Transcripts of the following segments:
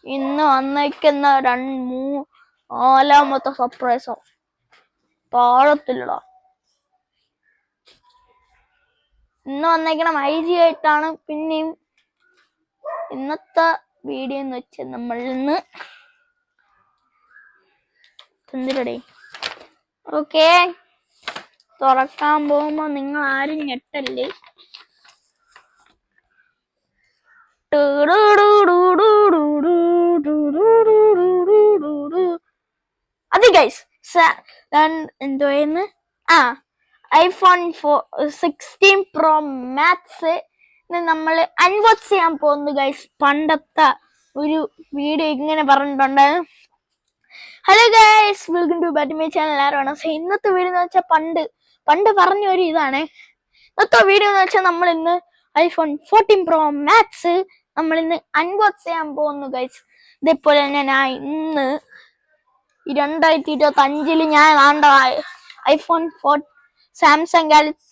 ഇന്ന് വന്നേക്കുന്ന നാലാമത്തെ സർപ്രൈസോ താഴത്തില്ലടാ. ഇന്ന് വന്നേക്കണം IG ആയിട്ടാണ്. പിന്നെയും ഇന്നത്തെ വീഡിയോ എന്ന് വെച്ചാൽ നമ്മൾ ഇന്ന് എന്തിരടേ ഓക്കെ തുറക്കാൻ പോകുമ്പോ നിങ്ങൾ ആരും ഞെട്ടല്ലേ. അത് ഗൈസ് എന്തോന്ന് iPhone 16 Pro Max നമ്മൾ അൺബോക്സ് ചെയ്യാൻ പോകുന്നു ഗൈസ്. പണ്ടത്തെ ഒരു വീഡിയോ ഇങ്ങനെ പറഞ്ഞിട്ടുണ്ട്. Hello guys, welcome to back my channel. ആരാണ് ഇന്നത്തെ വീഡിയോ എന്ന് വെച്ചാൽ പണ്ട് പറഞ്ഞ ഒരു ഇതാണ്. ഇന്നത്തെ വീഡിയോ എന്ന് വെച്ചാൽ നമ്മൾ ഇന്ന് iPhone 14 Pro Max നമ്മൾ ഇന്ന് അൺബോക്സ് ചെയ്യാൻ പോകുന്നു ഗൈസ്. ഇതേപോലെ തന്നെ ഞാൻ ഇന്ന് 2025 ഞാൻ കാണേണ്ട iPhone 4 സാംസങ് ഗാലക്സി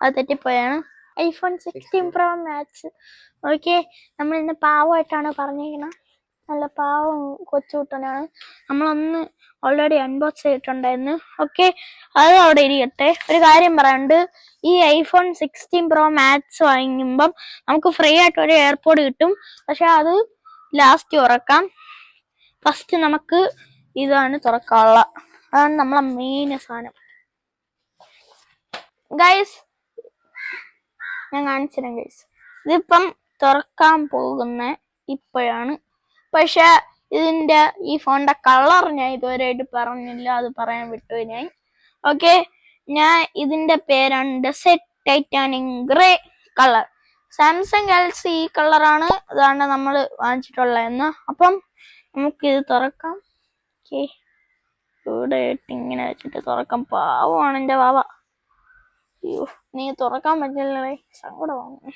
അത് തെറ്റിപ്പോയാണ് iPhone 16 Pro Max. ഓക്കെ, നമ്മൾ ഇന്ന് പാവമായിട്ടാണ് പറഞ്ഞിരിക്കുന്നത്. നല്ല പാവം കൊച്ചുകുട്ടനാണ്. നമ്മളൊന്ന് ഓൾറെഡി അൺബോക്സ് ചെയ്തിട്ടുണ്ടായിരുന്നു. ഓക്കെ, അത് അവിടെ ഇരിക്കട്ടെ. ഒരു കാര്യം പറയാണ്ട്, ഈ iPhone 16 Pro Max വാങ്ങിക്കുമ്പം നമുക്ക് ഫ്രീ ആയിട്ട് ഒരു എയർപോഡ് കിട്ടും. പക്ഷെ അത് ലാസ്റ്റ് തുറക്കാം. ഫസ്റ്റ് നമുക്ക് ഇതാണ് തുറക്കാനുള്ള, അതാണ് നമ്മളെ മെയിൻ സാധനം ഗൈസ്. ഞാൻ കാണിച്ചുതരാം ഗൈസ്. ഇതിപ്പം തുറക്കാൻ പോകുന്ന ഇപ്പോഴാണ്. പക്ഷെ ഇതിന്റെ ഈ ഫോണിന്റെ കളർ ഞാൻ ഇതുവരെയായിട്ട് പറഞ്ഞില്ല, അത് പറയാൻ വിട്ടു ഞാൻ. ഓക്കെ, ഞാൻ ഇതിന്റെ പേരാണ് desert titanium grey colour. Samsung Galaxy ഈ കളറാണ്. അതാണ് നമ്മൾ വാങ്ങിച്ചിട്ടുള്ളതെന്ന്. അപ്പം നമുക്കിത് തുറക്കാം. ഓക്കെ, ഇവിടെ ഇങ്ങനെ വെച്ചിട്ട് തുറക്കാം. പാവമാണ് എൻ്റെ വാവ. അയ്യോ, നീ തുറക്കാൻ പറ്റില്ലേ, സങ്കടമാണ്.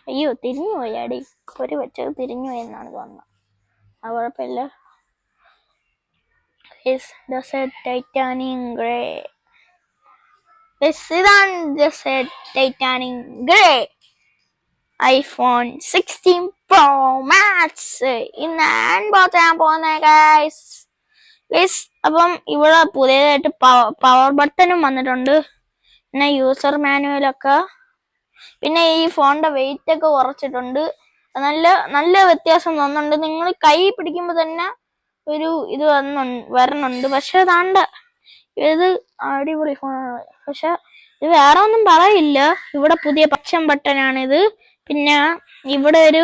അയ്യോ, തിരിഞ്ഞു പോയി അടി. ഒരു വെച്ചത് തിരിഞ്ഞു പോയി എന്നാണ് തോന്നുന്നത്. ആ കുഴപ്പമില്ല. Desert titanium grey. ഇതാണ് desert titanium grey iPhone 16 Pro Max ഇന്ന് അൺബോക്സ് ചെയ്യാൻ പോകുന്നേ ഗൈസ്. അപ്പം ഇവിടെ പുതിയതായിട്ട് പവർ ബട്ടണും വന്നിട്ടുണ്ട്. പിന്നെ യൂസർ മാനുവലൊക്കെ, പിന്നെ ഈ ഫോണിന്റെ വെയിറ്റ് ഒക്കെ കുറച്ചിട്ടുണ്ട്. നല്ല വ്യത്യാസം തോന്നുന്നുണ്ട്. നിങ്ങൾ കൈ പിടിക്കുമ്പോൾ തന്നെ ഒരു ഇത് വരണുണ്ട്. പക്ഷെ അതാണ്ട് ഇത് അടിപൊളി ഫോണാണ്. പക്ഷെ ഇത് വേറെ ഒന്നും പറയില്ല. ഇവിടെ പുതിയ പച്ച ബട്ടനാണിത്. പിന്നെ ഇവിടെ ഒരു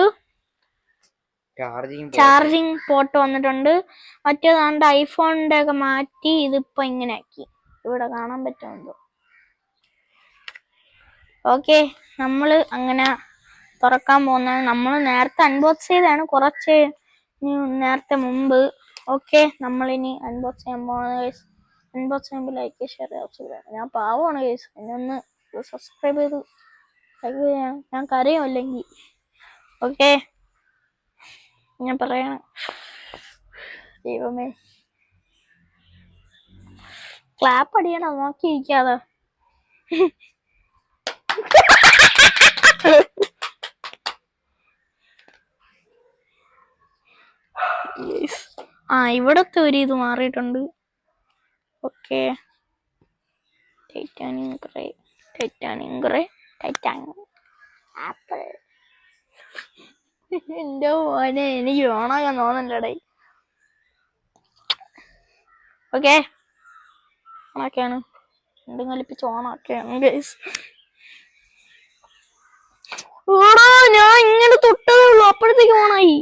ചാർജിങ് പോർട്ട് വന്നിട്ടുണ്ട്. മറ്റേതാണ്ട് ഐഫോണിന്റെ ഒക്കെ മാറ്റി ഇതിപ്പോ ഇങ്ങനെ ആക്കി. ഇവിടെ കാണാൻ പറ്റുന്നുണ്ടോ? ഓക്കെ, നമ്മൾ അങ്ങനെ തുറക്കാൻ പോകുന്നതാണ്. നമ്മൾ നേരത്തെ അൺബോക്സ് ചെയ്താണ് കുറച്ച് നേരത്തെ മുമ്പ്. ഓക്കെ, നമ്മളിനി അൺബോക്സ് ചെയ്യാൻ പോകുന്നത് ഗൈസ്. അൺബോക്സ് ചെയ്യുമ്പോൾ ലൈക്ക് ഷെയർ ചെയ്യാം. ഞാൻ പാവമാണ് ഗൈസ്, എന്നെ ഒന്ന് സബ്സ്ക്രൈബ് ചെയ്ത് ലൈക്ക് ചെയ്യാം. ഞാൻ കരയും അല്ലെങ്കിൽ. ഓക്കെ, ഞാൻ പറയണം. ദൈവമേ, ക്ലാപ്പ് അടിയണം, നോക്കിയിരിക്കാതെ. ഇവിടത്തെ ഒരു ഇത് മാറിയിട്ടുണ്ട്. Okay, titanium grey apple. എന്റെ മോനെ, എനിക്ക് ഓണാക്കാൻ തോന്നണ്ടേ. ഓക്കെ, ഓണാക്കിയാണ്. രണ്ടും കലിപ്പിച്ച് ഓണാക്കിയാണ് ഗൈസ്. ഞാൻ ഇങ്ങനെ തൊട്ടേ ഉള്ളൂ, അപ്പോഴത്തേക്ക് ഓണായി.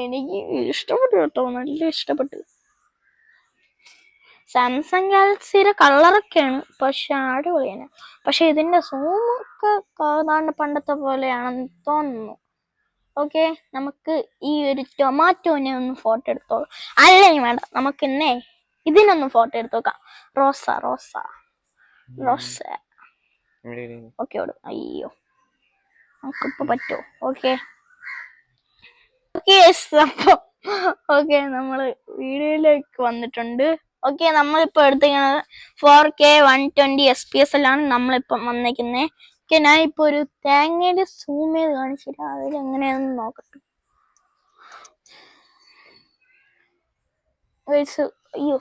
എനിക്ക് ഇഷ്ടപ്പെട്ടു കേട്ടോ, നല്ല ഇഷ്ടപ്പെട്ടു. സാംസങ് ഗാലക്സിയുടെ കളറൊക്കെയാണ്, പക്ഷെ അടിപൊളിയാണ്. പക്ഷെ ഇതിന്റെ സൂമൊക്കെ ഏതാണ്ട് പണ്ടത്തെ പോലെയാണെന്ന് തോന്നുന്നു. ഓക്കെ, നമുക്ക് ഈ ഒരു ടൊമാറ്റോനെ ഒന്ന് ഫോട്ടോ എടുത്തോളൂ. അല്ലെങ്കിൽ വേണ്ട, നമുക്ക് ഇന്നേ ഇതിനൊന്ന് ഫോട്ടോ എടുത്ത് നോക്കാം. റോസ. ഓക്കെ, അയ്യോ, നമുക്കിപ്പോ പറ്റുമോ? ഓക്കെ, ഓക്കെ, നമ്മള് വീഡിയോയിലേക്ക് വന്നിട്ടുണ്ട്. ഓക്കെ, നമ്മളിപ്പോ എടുത്തിരിക്കുന്നത് 4K 120 FPS നമ്മളിപ്പം വന്നിരിക്കുന്നത്. ഞാൻ ഇപ്പൊ ഒരു തേങ്ങയുടെ സൂം ചെയ്ത് കാണിച്ചില്ല, അതിലെങ്ങനെയാണെന്ന് നോക്കട്ടെ. അയ്യോ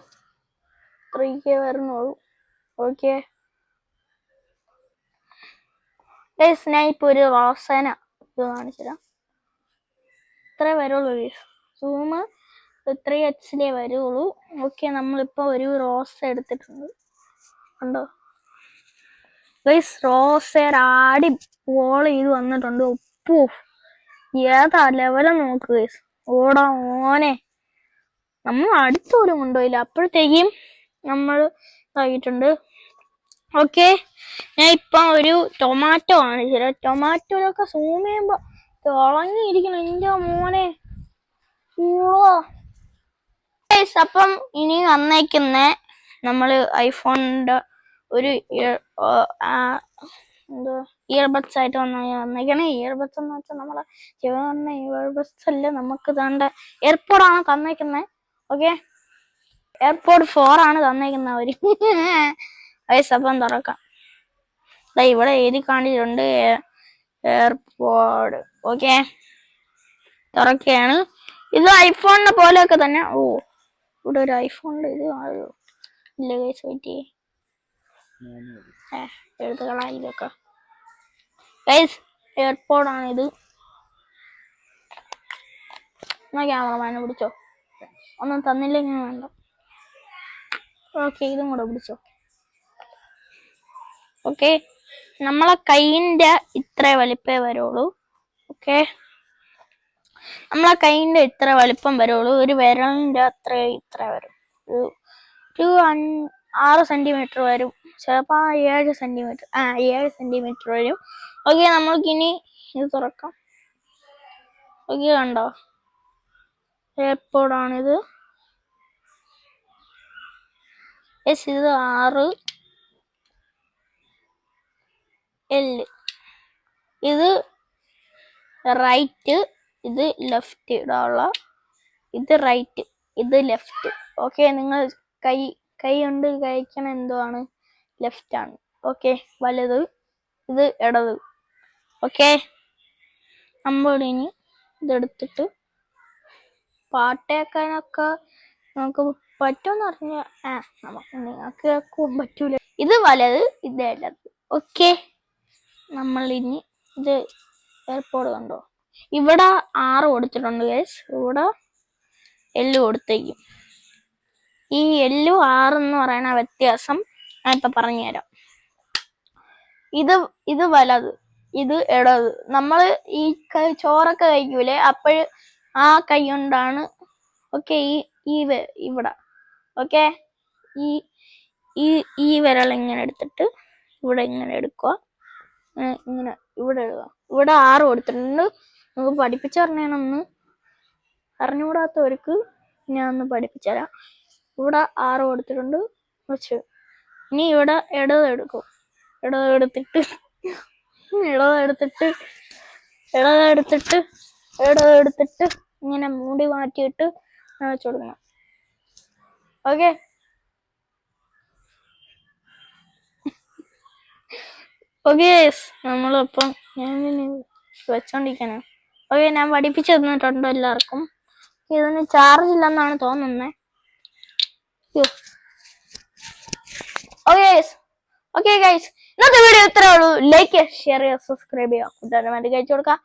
3K വരുന്നുള്ളൂ. ഓക്കെ ഞാൻ ഇപ്പൊ ഒരു റോസന ഇത് കാണിച്ചില്ല, ഇത്രേ വരുള്ളൂ ഗൈസ്. സൂം 3x വരുള്ളൂ. ഓക്കെ നമ്മളിപ്പോ ഒരു റോസ എടുത്തിട്ടുണ്ട്, കണ്ടോ ഗൈസ്? റോസയുടെ ആടി പോൾ ചെയ്ത് വന്നിട്ടുണ്ട്. ഉപ്പു ഏതാ ലെവല് നോക്ക് ഗൈസ്. ഓടാ ഓനെ, നമ്മൾ അടുത്തോലും കൊണ്ടുപോയില്ല, അപ്പോഴത്തേക്കും നമ്മൾ ഇതായിട്ടുണ്ട്. ഓക്കെ ഞാൻ ഇപ്പൊ ഒരു ടൊമാറ്റോ കാണിച്ചില്ല. ടൊമാറ്റോയിലൊക്കെ സൂം ചെയ്യുമ്പോ തിളങ്ങിയിരിക്കണം എന്റെ മോനെ. അപ്പം ഇനി വന്നേക്കുന്ന നമ്മള് ഐഫോണിന്റെ ഒരു എന്തോ ഇയർബഡ്സ് ആയിട്ട് വന്നേക്കണേ. ഇയർബഡ്സ് എന്ന് വെച്ചാൽ നമ്മളെ ചെവി ഇയർബഡ്സ് അല്ല, നമുക്ക് തന്റെ എയർപോർട്ടാണ് തന്നേക്കുന്നത്. ഓക്കെ എയർപോർട്ട് 4 ആണ് തന്നേക്കുന്ന അവര്. അപ്പം തുറക്കാം. ഇവിടെ എഴുതി കാണിച്ചിട്ടുണ്ട് എയർപോർട്ട്. ഓക്കെ തുറക്കുകയാണ്. ഇത് ഐഫോണിനെ പോലെയൊക്കെ തന്നെ. ഓ ഇവിടെ ഒരു ഐഫോണിന്റെ ഇത് ഇല്ല ഗൈസ്, വെയിറ്റ് എഴുതുകളാ ഇതൊക്കെ ഗൈസ്. എയർപോർട്ടാണ് ഇത്. എന്നാ ക്യാമറമാനെ പിടിച്ചോ, ഒന്നും തന്നില്ലെങ്കിൽ വേണ്ട. ഓക്കെ ഇതും കൂടെ പിടിച്ചോ. ഓക്കെ നമ്മളെ കൈയിന്റെ ഇത്ര വലിപ്പേ വരുള്ളൂ. ഓക്കെ നമ്മളെ കൈയിന്റെ ഇത്ര വലിപ്പം വരുള്ളൂ. ഒരു വിരലിന്റെ ഇത്ര വരും. ഒരു 6 സെന്റിമീറ്റർ വരും, ചിലപ്പോ 7 സെന്റിമീറ്റർ. 7 സെന്റിമീറ്റർ വരും. ഓക്കെ നമ്മൾക്കിനി ഇത് തുറക്കാം. ഓക്കെ കണ്ടോ, എയർപോർട്ടാണിത്. ഇത് 6L. ഇത് റൈറ്റ്, ഇത് ലെഫ്റ്റ് ഇടാനുള്ള. ഇത് റൈറ്റ്, ഇത് ലെഫ്റ്റ്. ഓക്കെ നിങ്ങൾ കൈ കൊണ്ട് കഴിക്കണ എന്തോ ആണ്, ലെഫ്റ്റ് ആണ്. ഓക്കെ വലത്, ഇത് ഇടത്. ഓക്കെ നമ്മളിനി ഇതെടുത്തിട്ട് പാട്ട് കേൾക്കാനൊക്കെ നമുക്ക് പറ്റുമെന്ന് പറഞ്ഞാൽ നമുക്ക് നിങ്ങൾക്ക് കേൾക്കും പറ്റൂല. ഇത് വലത്, ഇത് ഇടത്. ഓക്കെ നമ്മളിനി ഇത് എയർപോർട്ട് കണ്ടോ, ഇവിടെ 6 കൊടുത്തിട്ടുണ്ട് ഗൈസ്, ഇവിടെ L കൊടുത്തേക്കും. ഈ L 6 എന്ന് പറയുന്ന വ്യത്യാസം ഞാൻ ഇപ്പൊ പറഞ്ഞുതരാം. ഇത് വലത്, ഇത് ഇടത്. നമ്മള് ഈ ചോറൊക്കെ കഴിക്കൂലേ, അപ്പോഴ് ആ കൈ കൊണ്ടാണ്. ഓക്കെ ഇവിടെ. ഓക്കെ ഈ വിരൽ ഇങ്ങനെ എടുത്തിട്ട് ഇവിടെ ഇങ്ങനെ എടുക്കുക, ഇങ്ങനെ ഇവിടെ ഇടുക. ഇവിടെ 6 കൊടുത്തിട്ടുണ്ട്. നമുക്ക് പഠിപ്പിച്ചു പറഞ്ഞൊന്ന് അറിഞ്ഞുകൂടാത്തവർക്ക് ഞാൻ ഒന്ന് പഠിപ്പിച്ചു തരാം. ഇവിടെ 6 കൊടുത്തിട്ടുണ്ട് വെച്ച്. ഇനി ഇവിടെ ഇടതെടുക്കും. ഇടതെടുത്തിട്ട് ഇങ്ങനെ മൂടി മാറ്റിയിട്ട് വെച്ചു കൊടുക്കണം. ഓക്കെ നമ്മളിപ്പം ഞാൻ വെച്ചോണ്ടിരിക്കാണ്. ഓക്കെ ഞാൻ പഠിപ്പിച്ചു തന്നിട്ടുണ്ട് എല്ലാവർക്കും. ഇതിന് ചാർജ് ഇല്ലെന്നാണ് തോന്നുന്നത്. ഓക്കെ ഗൈസ് ഇന്നത്തെ വീഡിയോ ഇത്രേ ഉള്ളൂ. ലൈക്ക് ചെയ്യുക, ഷെയർ ചെയ്യുക, സബ്സ്ക്രൈബ് ചെയ്യുക, കൂട്ടുകാരന്മാർക്ക് കഴിച്ചു കൊടുക്കുക.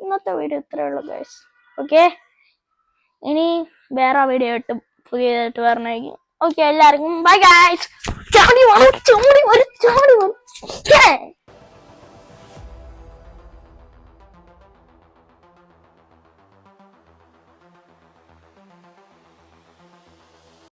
ഇന്നത്തെ വീഡിയോ ഇത്രേ ഉള്ളൂ ഗൈസ്. ഓക്കെ ഇനി വേറെ വീഡിയോ ആയിട്ട് പുതിയതായിട്ട് വരണമായിരിക്കും. ഓക്കെ എല്ലാവർക്കും ബൈ ഗൈസ്. ചാടി വരും